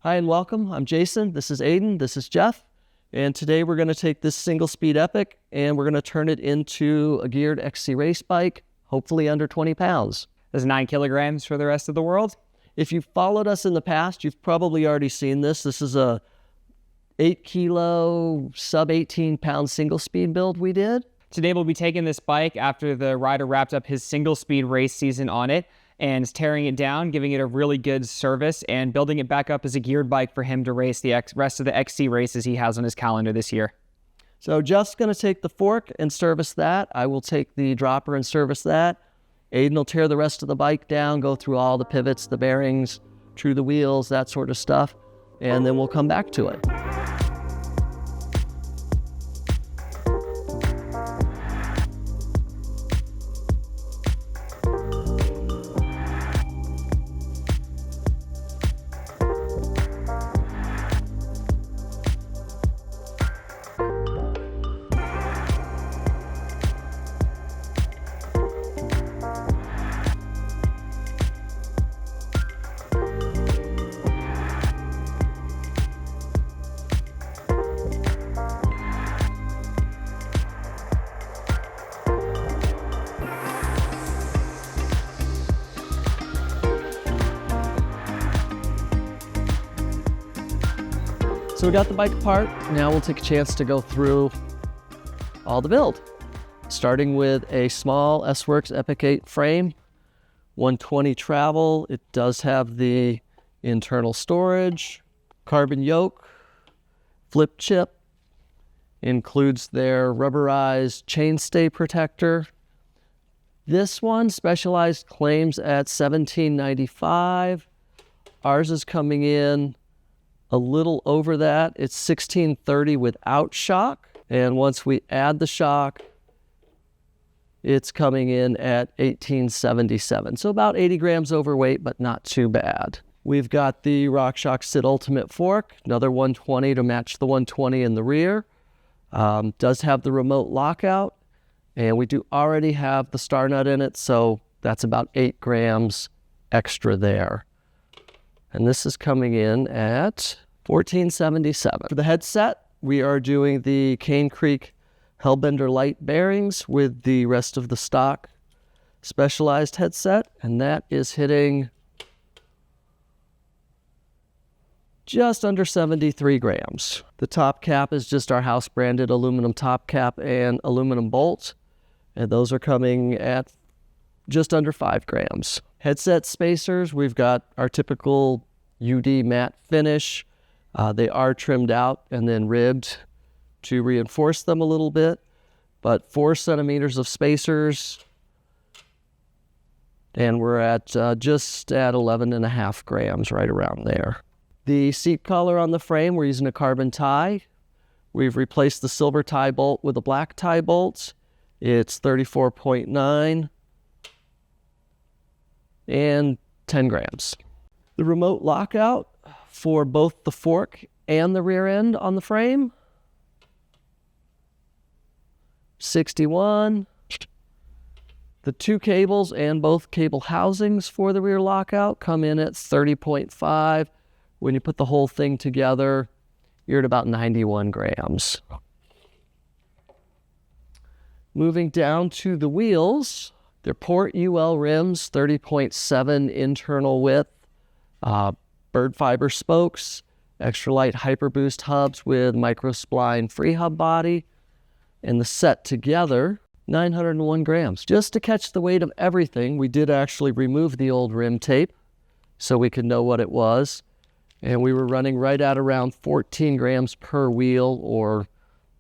Hi and welcome. I'm Jason. This is Aiden. This is Jeff. And today we're going to take this single speed Epic and we're going to turn it into a geared XC race bike, hopefully under 20 pounds. That's 9 kilograms for the rest of the world. If you've followed us in the past, you've probably already seen this. This is a 8 kilo, sub 18 pound single speed build we did. Today we'll be taking this bike after the rider wrapped up his single speed race season on it and tearing it down, giving it a really good service and building it back up as a geared bike for him to race the rest of the XC races he has on his calendar this year. So Jeff's going to take the fork and service that. I will take the dropper and service that. Aiden will tear the rest of the bike down, go through all the pivots, the bearings, true the wheels, that sort of stuff, and then we'll come back to it. So we got the bike apart. Now we'll take a chance to go through all the build. Starting with a small S-Works Epic 8 frame, 120 travel. It does have the internal storage, carbon yoke, flip chip, includes their rubberized chainstay protector. This one, Specialized claims at $17.95. Ours is coming in a little over that. It's $16.30 without shock. And once we add the shock, it's coming in at $18.77. So about 80 grams overweight, but not too bad. We've got the RockShox Sid Ultimate fork, another 120 to match the 120 in the rear. Does have the remote lockout, and we do already have the star nut in it, so that's about 8 grams extra there. And this is coming in at $14.77. For the headset, we are doing the Cane Creek Hellbender light bearings with the rest of the stock Specialized headset, and that is hitting just under 73 grams. The top cap is just our house branded aluminum top cap and aluminum bolt, and those are coming at just under 5 grams. Headset spacers, we've got our typical UD matte finish. They are trimmed out and then ribbed to reinforce them a little bit, but 4 centimeters of spacers, and we're at just at 11.5 grams, right around there. The seat collar on the frame, we're using a carbon tie. We've replaced the silver tie bolt with a black tie bolt. It's 34.9 and 10 grams. The remote lockout for both the fork and the rear end on the frame, 61. The 2 cables and both cable housings for the rear lockout come in at 30.5. When you put the whole thing together, you're at about 91 grams. Moving down to the wheels, they're Port UL rims, 30.7 internal width, bird fiber spokes, Extralite Hyperoost hubs with microspline free hub body, and the set together, 901 grams. Just to catch the weight of everything, we did actually remove the old rim tape so we could know what it was. And we were running right at around 14 grams per wheel, or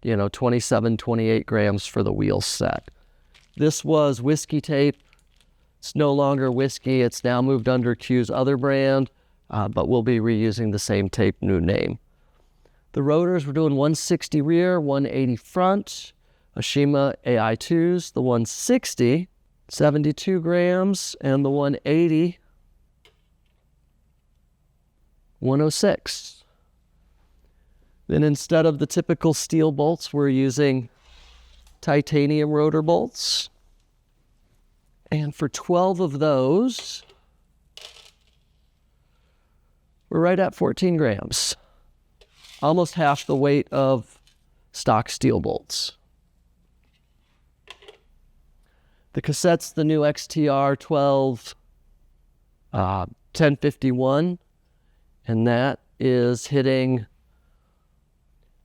27, 28 grams for the wheel set. This was whiskey tape. It's no longer whiskey. It's now moved under Q's other brand, but we'll be reusing the same tape, new name. The rotors, we're doing 160 rear, 180 front. Ashima AI2s, the 160, 72 grams, and the 180, 106. Then instead of the typical steel bolts, we're using titanium rotor bolts. And for 12 of those, we're right at 14 grams. Almost half the weight of stock steel bolts. The cassette's the new XTR 12 1051, and that is hitting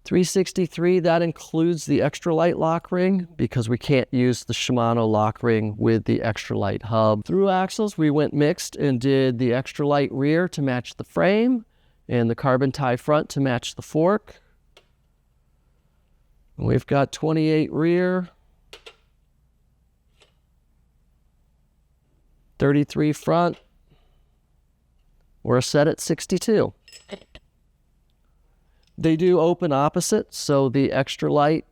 363. That includes the Extralite lock ring because we can't use the Shimano lock ring with the Extralite hub. Through axles, we went mixed and did the Extralite rear to match the frame and the carbon tie front to match the fork. We've got 28 rear, 33 front. We're set at 62. They do open opposite, so the Extralite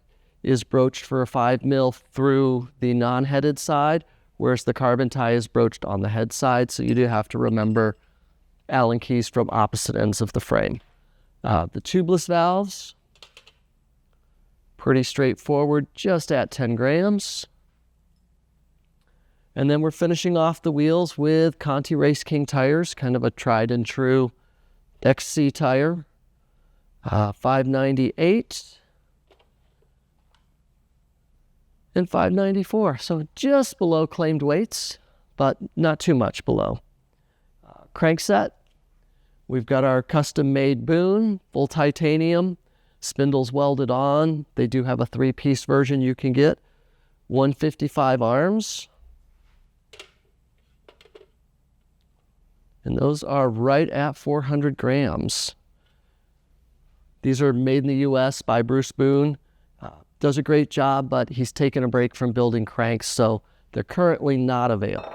is broached for a 5 mil through the non-headed side, whereas the carbon tie is broached on the head side, so you do have to remember Allen keys from opposite ends of the frame. The tubeless valves, pretty straightforward, just at 10 grams. And then we're finishing off the wheels with Conti Race King tires, kind of a tried and true XC tire. 598 and 594. So just below claimed weights, but not too much below. Crankset, we've got our custom-made boom, full titanium, spindles welded on. They do have a 3-piece version you can get. 155 arms. And those are right at 400 grams. These are made in the U.S. by Bruce Boone. Does a great job, but he's taken a break from building cranks, so they're currently not available.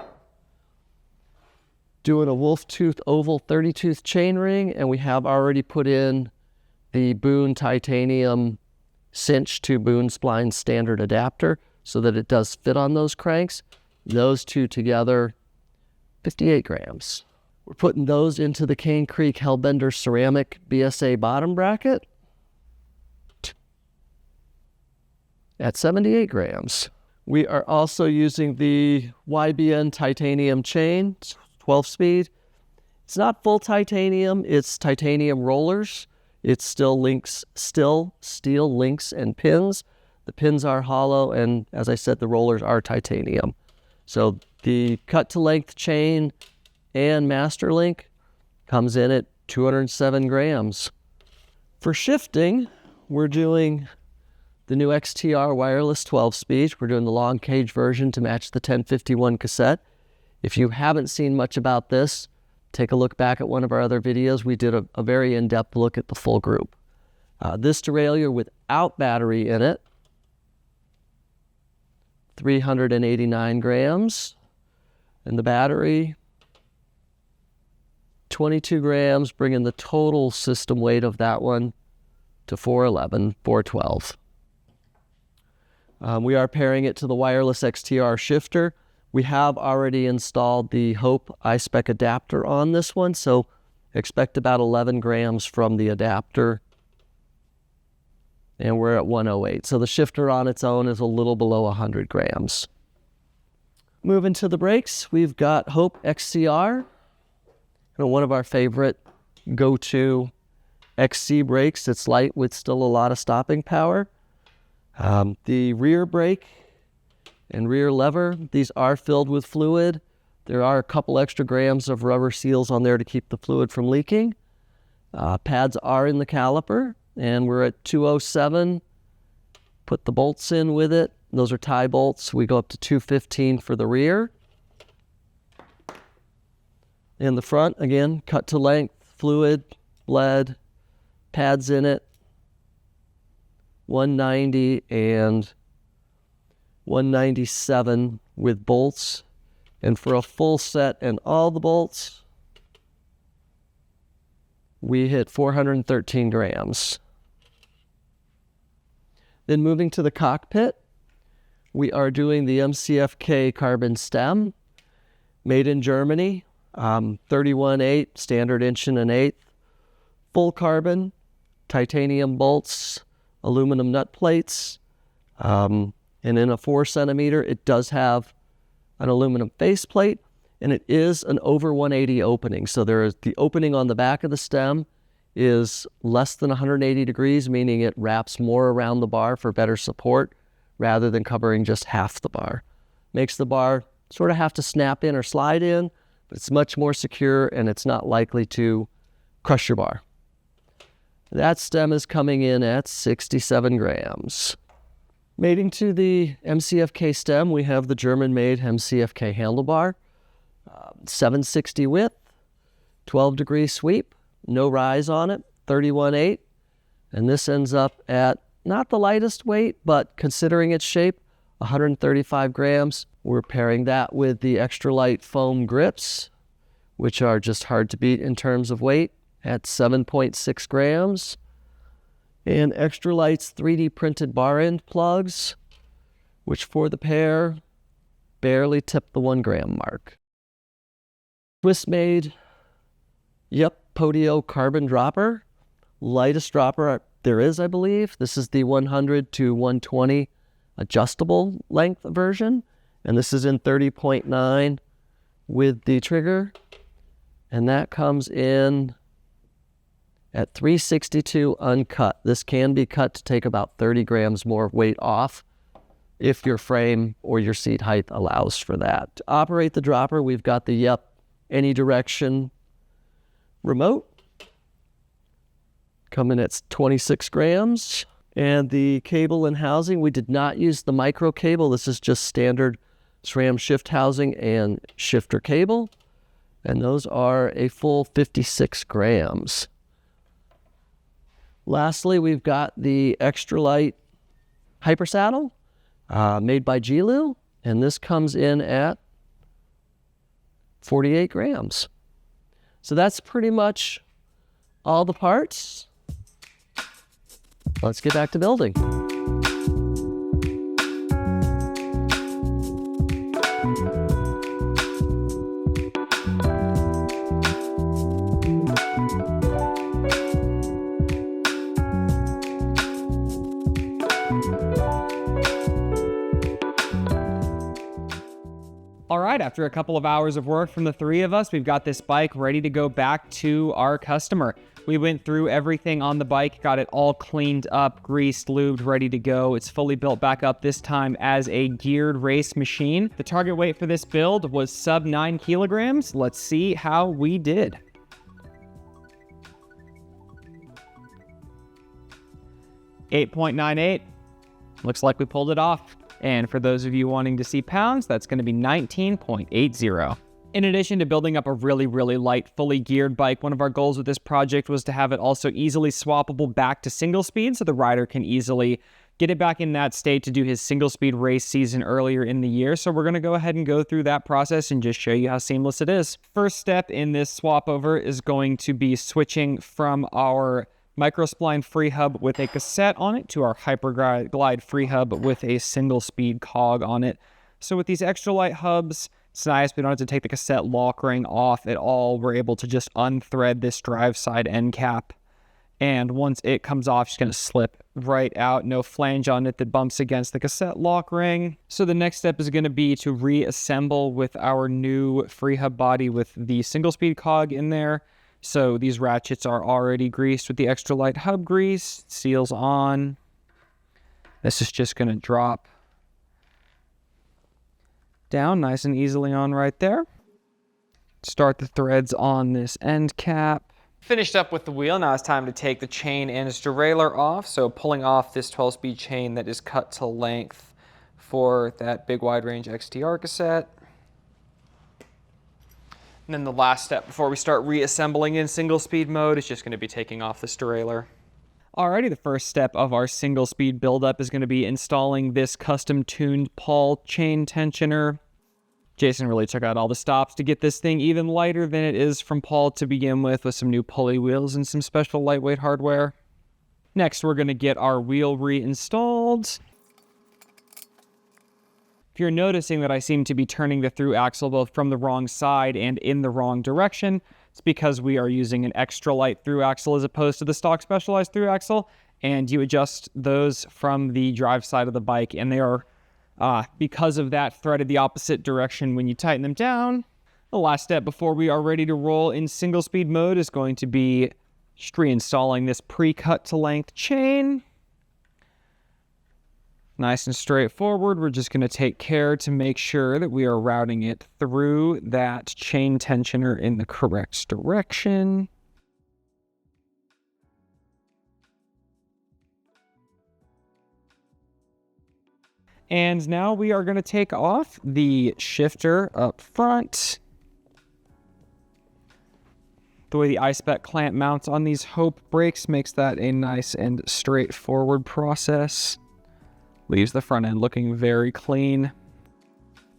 Doing a wolf tooth oval 30-tooth chainring, and we have already put in the Boone titanium cinch to Boone spline standard adapter so that it does fit on those cranks. Those two together, 58 grams. We're putting those into the Cane Creek Hellbender ceramic BSA bottom bracket at 78 grams. We are also using the YBN titanium chain, 12-speed. It's not full titanium, it's titanium rollers. It's still steel links and pins. The pins are hollow, and as I said, the rollers are titanium. So the cut-to-length chain and master link comes in at 207 grams. For shifting, we're doing the new XTR wireless 12-speed. We're doing the long cage version to match the 1051 cassette. If you haven't seen much about this, take a look back at one of our other videos. We did a very in-depth look at the full group. This derailleur without battery in it, 389 grams. And the battery, 22 grams, bringing the total system weight of that one to 411, 412. We are pairing it to the wireless XTR shifter. We have already installed the Hope iSpec adapter on this one, so expect about 11 grams from the adapter. And we're at 108. So the shifter on its own is a little below 100 grams. Moving to the brakes, we've got Hope XCR. One of our favorite go-to XC brakes. It's light with still a lot of stopping power. The rear brake and rear lever, these are filled with fluid. There are a couple extra grams of rubber seals on there to keep the fluid from leaking. Pads are in the caliper, and we're at 207. Put the bolts in with it. Those are tie bolts. We go up to 215 for the rear. In the front, again, cut to length, fluid, lead, pads in it, 190 and 197 with bolts. And for a full set and all the bolts, we hit 413 grams. Then moving to the cockpit, we are doing the MCFK carbon stem, made in Germany. 31/8, standard 1 1/8, full carbon, titanium bolts, aluminum nut plates, and in a 4 centimeter, it does have an aluminum faceplate. and it is an over 180 opening. So the opening on the back of the stem is less than 180 degrees, meaning it wraps more around the bar for better support rather than covering just half the bar. Makes the bar sort of have to snap in or slide in, but it's much more secure and it's not likely to crush your bar. That stem is coming in at 67 grams. Mating to the MCFK stem, we have the German-made MCFK handlebar, 760 width, 12-degree sweep, no rise on it, 31.8, and this ends up at not the lightest weight, but considering its shape, 135 grams. We're pairing that with the Extralite foam grips, which are just hard to beat in terms of weight, at 7.6 grams. And Extralite's 3D printed bar end plugs, which for the pair barely tip the 1 gram mark. Swiss-made, Podio carbon dropper, lightest dropper there is, I believe. This is the 100 to 120 adjustable length version, and this is in 30.9 with the trigger, and that comes in at 362 uncut. This can be cut to take about 30 grams more weight off if your frame or your seat height allows for that. To operate the dropper, we've got the any direction remote coming at 26 grams. And the cable and housing, we did not use the micro cable. This is just standard SRAM shift housing and shifter cable. And those are a full 56 grams. Lastly, we've got the Extralite Hyper Saddle made by Jilu, and this comes in at 48 grams. So that's pretty much all the parts. Let's get back to building. All right, after a couple of hours of work from the three of us, we've got this bike ready to go back to our customer. We went through everything on the bike, got it all cleaned up, greased, lubed, ready to go. It's fully built back up, this time as a geared race machine. The target weight for this build was sub 9 kilograms. Let's see how we did. .98. Looks like we pulled it off. And for those of you wanting to see pounds, that's going to be 19.80. In addition to building up a really, really light, fully geared bike, one of our goals with this project was to have it also easily swappable back to single speed so the rider can easily get it back in that state to do his single speed race season earlier in the year. So we're going to go ahead and go through that process and just show you how seamless it is. First step in this swap over is going to be switching from our microspline free hub with a cassette on it to our Hyperglide free hub with a single speed cog on it. So with these Extralite hubs, it's nice. We don't have to take the cassette lock ring off at all. We're able to just unthread this drive side end cap. And once it comes off, it's going to slip right out. No flange on it that bumps against the cassette lock ring. So the next step is going to be to reassemble with our new free hub body with the single speed cog in there. So these ratchets are already greased with the Extralite hub grease. Seals on. This is just going to drop down nice and easily on right there. Start the threads on this end cap. Finished up with the wheel. Now it's time to take the chain and its derailleur off. So pulling off this 12-speed chain that is cut to length for that big wide range XTR cassette. And then the last step before we start reassembling in single speed mode is just going to be taking off this derailleur. Alrighty, the first step of our single speed buildup is going to be installing this custom tuned Paul chain tensioner. Jason really took out all the stops to get this thing even lighter than it is from Paul to begin with some new pulley wheels and some special lightweight hardware. Next, we're going to get our wheel reinstalled. If you're noticing that I seem to be turning the through axle both from the wrong side and in the wrong direction, it's because we are using an Extralite through axle as opposed to the stock Specialized through axle, and you adjust those from the drive side of the bike, and they are, because of that, threaded the opposite direction when you tighten them down. The last step before we are ready to roll in single speed mode is going to be just reinstalling this pre-cut to length chain. Nice and straightforward. We're just going to take care to make sure that we are routing it through that chain tensioner in the correct direction. And now we are going to take off the shifter up front. The way the iSpec clamp mounts on these Hope brakes makes that a nice and straightforward process. Leaves the front end looking very clean.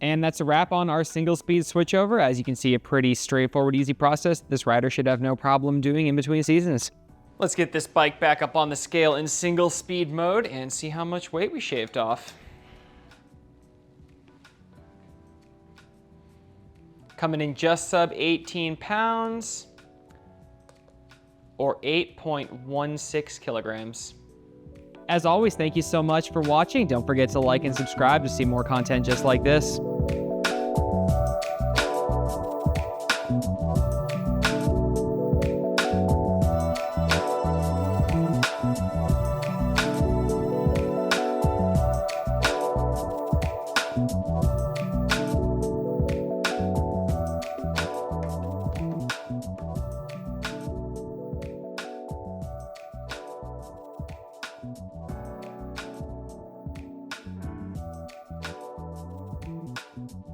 And that's a wrap on our single speed switchover. As you can see, a pretty straightforward, easy process this rider should have no problem doing in between seasons. Let's get this bike back up on the scale in single speed mode and see how much weight we shaved off. Coming in just sub 18 pounds or 8.16 kilograms. As always, thank you so much for watching. Don't forget to like and subscribe to see more content just like this.